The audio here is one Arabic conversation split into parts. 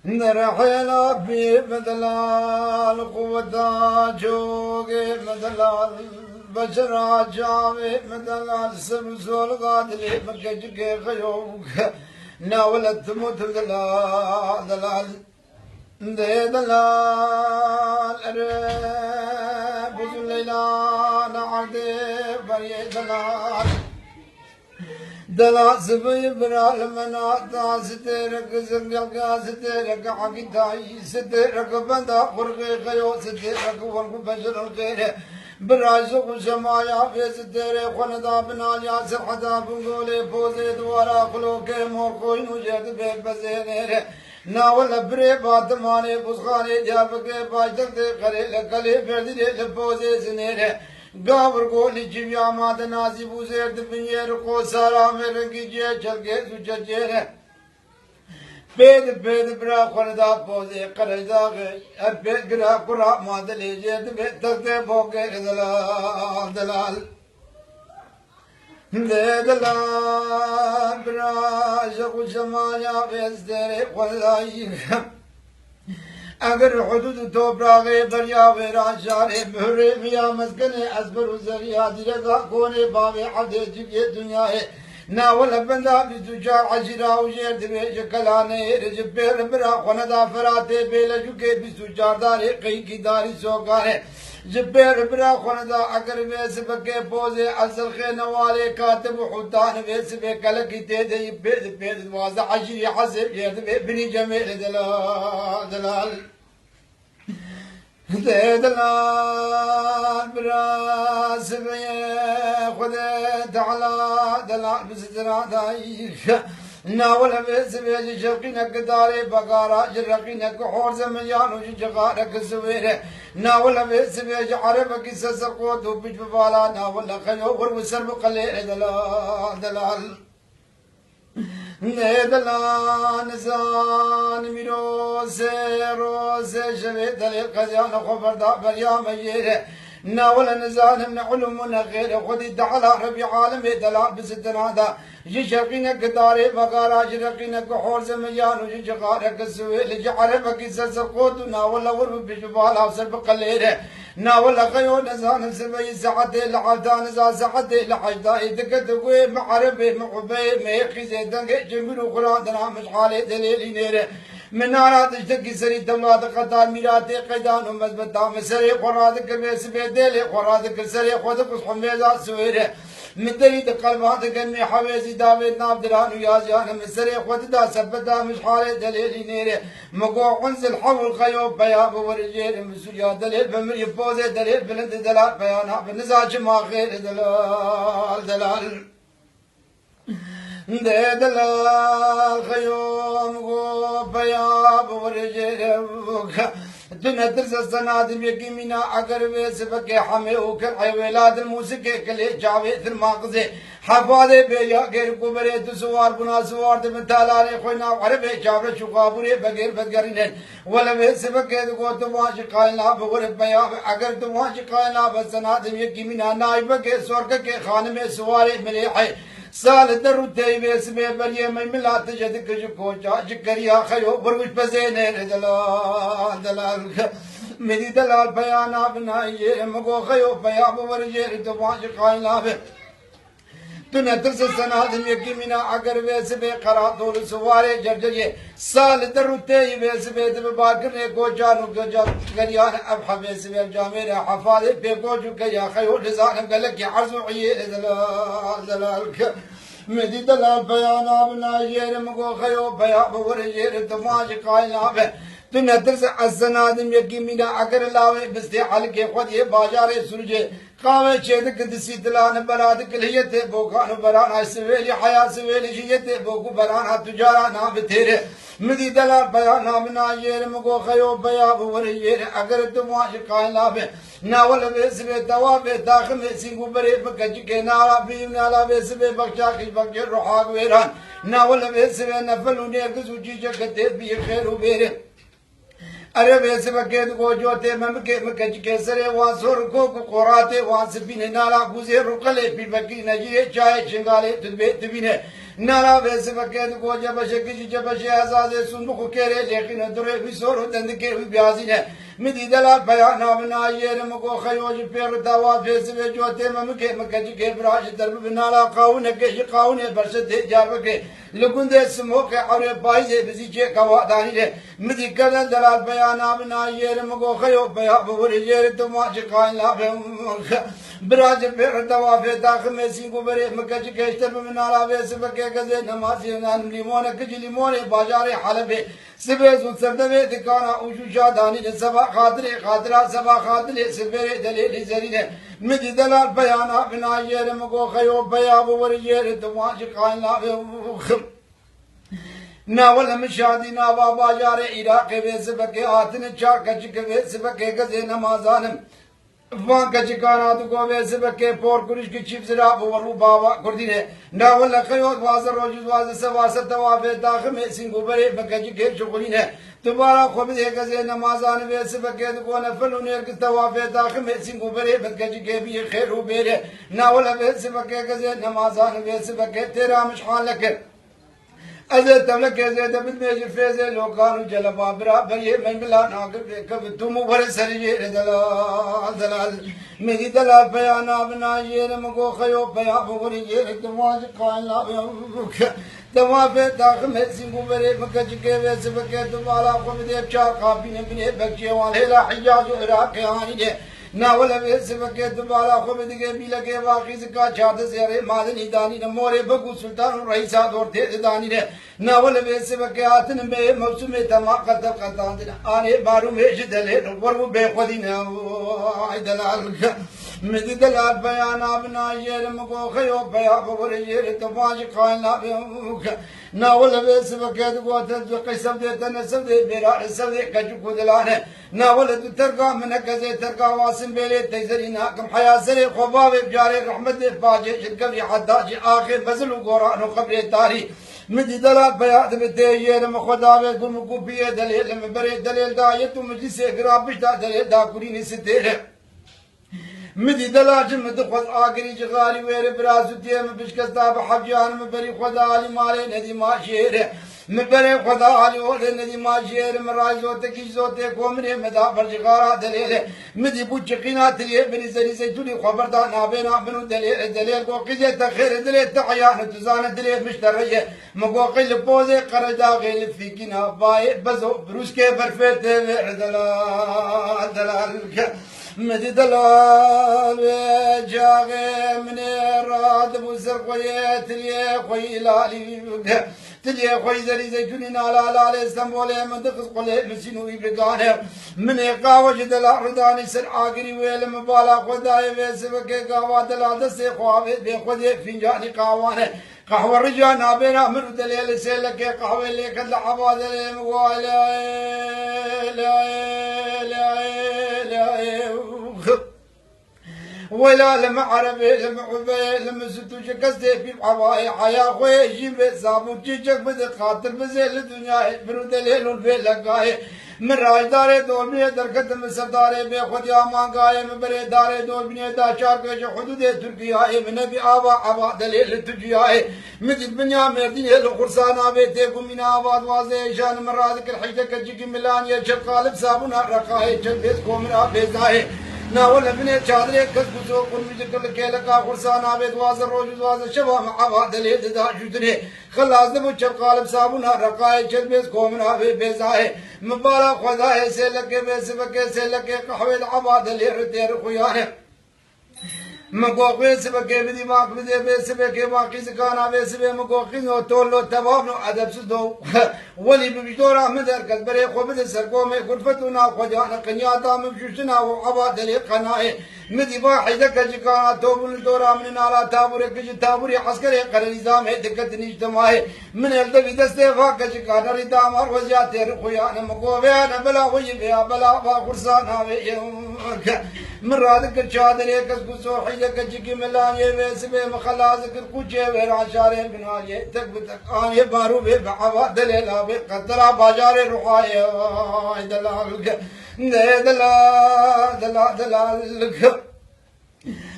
نرحل في مثلال قوة جوغي مثلال بشرا جامي مثلال سمسول قاتلي مكجك خيوك ناولت موت دلال دلال دلال أريب ليلى نعدي بري دلال دلال سبي برال منا سترك زنجل سترك عقيداي سترك بندا خرقي خيو سترك ورق بشر الخير برازق سمايا في سترك خندا بناليا سحدا بنقولي بوزي دوارا خلوك موركوي نجد بيك بزينير ناول بري باتماني بسخاني جابك باجتك دي خلي لكلي فردي لبوزي سنير گاور کو لجیا ماد نازی بوزر دبیر کو سارا مرنگی جے چل گے سججے بید بید برا خلدا پوزے قردا گے بید گرا قرا ماد لے جے دبے تک بوگے دلال دلال دلال برا جو جمایا وزدر خدای اگر حدود توبراغ دریا ویران شاره مهره میا مسکن ازبر و زریا دیرگا کونه باوی عبد جگه دنیا ہے ناول بندا بزوجار عجرا و جیر دوی جکلانے رجب بیر برا خوندا فراتے بیل جگه بزوجار داری قی کی داری سوکارے جبیر برا خوندا اگر ویس بکے پوزے اصل خینوالے کاتب حدان ویس بے کلکی تیدے بید بید واضح عجری حسب جیر دوی بنی جمیل دلال دلال دلال براس بيه خذ تعالى دلال بسترا دايش ناول بس بيج شقينك داري بقارا جرقينك حور زميان وجغارك سويره ناول بس بيج عربك سسقوت وبج ببالا ناول خيو وسرب قليل دلال دلال ندلان زان میروز روز شبه دلیل قزیان خبردا بریا میره ناول نزان من علومنا غير خذي تعالى ربي عالم دلال بستنا دا يشقينك داري مغارا جرقينك حور زميان وجغارك السويل جعربك سسقوت ناول ورب بجبال او سرب قليره ناول خيو نزان سبي سعد العدان زا سعد الحجدا دكت قوي معربي معبي ميخي زيدن جميل قران دنا مش حالي دليل نيره منارات اشتكي سري دولات قطار ميراتي قيدان ومزبطا مسري قراد كربيس بيديلي قراد كرسري خودك حميزا سويره مدري دقلبات كني حويزي داويد نابدران ويازيان مسري خوددا سبدا مش حالي دليل نيره مقوع عنزل حول خيوب بياب ورجير مسويا دليل بمر يبوزي دليل بلند دلال بيانا بنزاج ما خير دلال دلال دلال خيوم قو بياب ورجير دنيا درس السنادم يقيمنا أقر ويسبك حمي وكر ولاد الموسيقى كلي جاوي الماغزي حفاظي بيا غير كبري تسوار بنا سوار تمثالاري خوينا عربي جابر شقابوري بغير بغيرين ولا ويسبك دغو تواش قاينا بغور بيا اگر تواش قاينا بسنادم يقيمنا نايبك سورك کے خان میں سواري ملي ہے سال درودي باسمه بريه من ملات جدك جكوجا جكريا خيو برغش بزينه دلال دلال مدي دلال بيانا بنايه مغو خيو بيا بورجه تواش قاينا تنا درس سنادم يقيمنا اگر ويسبه قرا دول سواري جرجيه سال درودي باسمه دباكر کو جانو جريان اب حبيسبه جامير حفاظ بيقوجو كيا خيو لزان قالك عرض عيه دلال دلال مدي دلال بيانا بنايه مغو خيو بيا بورجه تواش قاينا تنا درس السنادم يقيمنا اگر لاوي بستي حلقه خود ये बाजार सुरजे कावे चेद कदसी दलान बराद कलियते बोगान बराना सवेली हया सवेली जियते बोगु बराना तुजारा ना बतेरे मदी दला बया नाम ना येर मगो खयो बया वर येर अगर तुम कायला लावे नावल वेसबे दवा बे दाख में सिंगु बरे बगज के नाला भी नाला वेसबे बख्शा की बगे रोहाग वेरान नावल वेसबे नफल ने गजुजी जगते भी खैर बेरे अरे वैसे बकेत को जोते ममके मकज के सरे वासुर को कोराते वासबिने नाला गुजे रुकले पी बकी नजीरे चाय चिंगाले तुबे तुबिने नाला वैसे बकेत को जब शकी जब शहजादे सुनबुख केरे लेकिन दुरे विसोर तंद के ब्याजी ने मिदी दला बयान बना ये मको खयोज पेर दवा वैसे वे जोते ममके मकज के ब्राश दरब नाला काउन के काउन बरसते जाब के लुगुंदे स्मोके और बाइजे बिजी के कवादानी ने मिदी कदल दलाल बयान बना ये मको खयो बया बवरी ये तुम आज काइन ला ब्राज पेर दवा फे दाख में सी को बरे मकज के दरब नाला वैसे बके गजे नमाजी नान लिमोन कजी लिमोन बाजार हलबे सिबे सुसरदवे दिकाना उशुशा दानी ने सबा खातरे खातरा सबा खातरे सिबे दलील जरी ने मिदी दलाल बयान बना ये मको खयो बया बवरी ये तुम आज काइन ला नावल हम शादी ना बाबा यारे इराक वैसे बके आतने चा कच के वैसे बके गजे नमाजान वहाँ कचिकाना तो को वैसे बके पोर कुरिश की चिप्स रा वरु बाबा कुर्दी ने नावल लखयो वाज़ रोज वाज़ सवास तवाफे दाख में सिंगु बरे बके के शुक्री ने तुम्हारा खुद एक गजे नमाजान वैसे बके तो को नफल उन्हें के तवाफे दाख में सिंगु बरे बके के भी खैर हो बेरे नावल वैसे बके गजे नमाजान वैसे बके तेरा मशान लके अज़े तमले कैसे दबित में जिफ्रेज़े लोकानु जलवा बराबर ये मंगला नागर कब तुम भरे सरिये दलाल दलाल मेरी दलाल बयाना बना ये मको खयो बया बगरी ये तुम्हाज कायला तवा पे दाख में सिंगु बरे मकज के वैसे बके तुम्हारा खुद दे चार काफी ने बिने बच्चे वाले ला हिजाज इराक आनी ने नावल वैसे बके तुम्हारा खुद के भी लगे वाकिस का चाद से अरे मादनी दानी ने मोरे बगु सुल्तान रईसा दौर थे दानी ने नावल वैसे बके आतन में मौसम तमा कतल कतान आने बारू में दले वरु बेखुदी ने दलाल मिदी दलाल बयान बना ये मको खयो बया बवर ये तमाज खाना नावल वैसे बके को जो कसम दे तन सब दे बेरा सब दे कजु को दलाने नावल तरका मन कजे तरका वासिन बेले तजरी ना कम हया सरे खबाब जारे रहमत बाजे कभी हदा आखिर बजल गोरान खबर तारी मिदी दलाल बयान बते ये खुदा वे गुम को भी दलील में बरे दलील दा ये तुम जिसे ग्राबिश दा दलील दा कुरी ने से तेरे मिदी दलाल मद खुद आगरी जगारी वेरे ब्राजुती में बिशकस्ता बहजान में बरी खुदा अली मारे नदी माशेर में बरे खुदा अली और नदी माशेर में राजोते की जोते कोमरे में दा बरजगारा दलील मिदी बुचकिना तलिए बरी जरी से जुली खबरदार ना बेना बनु दलील दलील को किजे तखिर दलील तयान तुजान दलील मशतरये मगोकिल पोजे करदा गेल फिकिना बाए बजो ब्रुस के बरफे दलाल दलाल مدي دلال جاغي من راد بوزر قوية تليه قوي لالي تليه قوي زري زيتوني نالا لالي استنبولي من دقس قولي مسينو يبرقاني من قاوة دلال رداني سر آقري ويل مبالا قدائي ويسبكي قاوة دلال دستي قوابي بيخودي فنجاني قاواني قهوة رجال نابينا مرو دليل سيلك قهوة ليك اللعبا دليل مقوالي ولا لما عربي لما عبي لما ستو شكستي في الحواي حيا خوي جيب صابون تيجك بدك خاطر بزيل الدنيا برو دليل البيت لقاي من راج داري دول بني دركت من سرداري بخود يا مانغاي من بري داري دول بني دا شار كش حدود تركيا من نبي آبا دليل تركيا مثل بنيا مردين الخرسان بيتكم من آباد وازي شان من رادك الحجة كجيك ملان يشب قالب صابون رقاي جنبتكم من آبزاي ناول ابن چادر کس بزو کن مجکل کېلا کا خرسان عابد واز روز واز شبا مع دلیل دا جدنی خلاص دو چب قالب صابون رقای چلبس قومنا بزای مبارک خدا سے لگے بس بکے سے لگے قحوی عباد لیر تیر خویان مقوقي سبكي بدي ماك بدي بسبكي ماكي سكانا بسبي مقوقي نو تولو تباب نو أدب سدو ولي ببجدورا مدر كذبري خوبد سرقومي غرفتنا خجانا قنياتا مبشوشنا وعباد لي قناي مدي واحدة كجكانا توبل دورا من نالا تابوري كج تابوري عسكري قرر نظام دقت نجتماعي من الدبي دستيفا كجكانا ردام وزياتي رخيانا مقوبي أنا بلا وجبيا بلا وخرسانا مرادك الشادر كسكسو حيك جيكي ملان يبس بمخلازك الكوچه وراشار بنايه تكبتك آني بارو ببعوا دليلا بقدرا باجار روحايا دلالك دلالك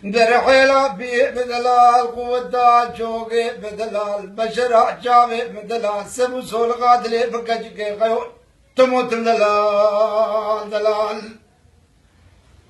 برحيلا بي بدلال قوة شوقي بدلال بشرع جامي بدلال سبو سول قادلي بكجكي غيو تموت دلال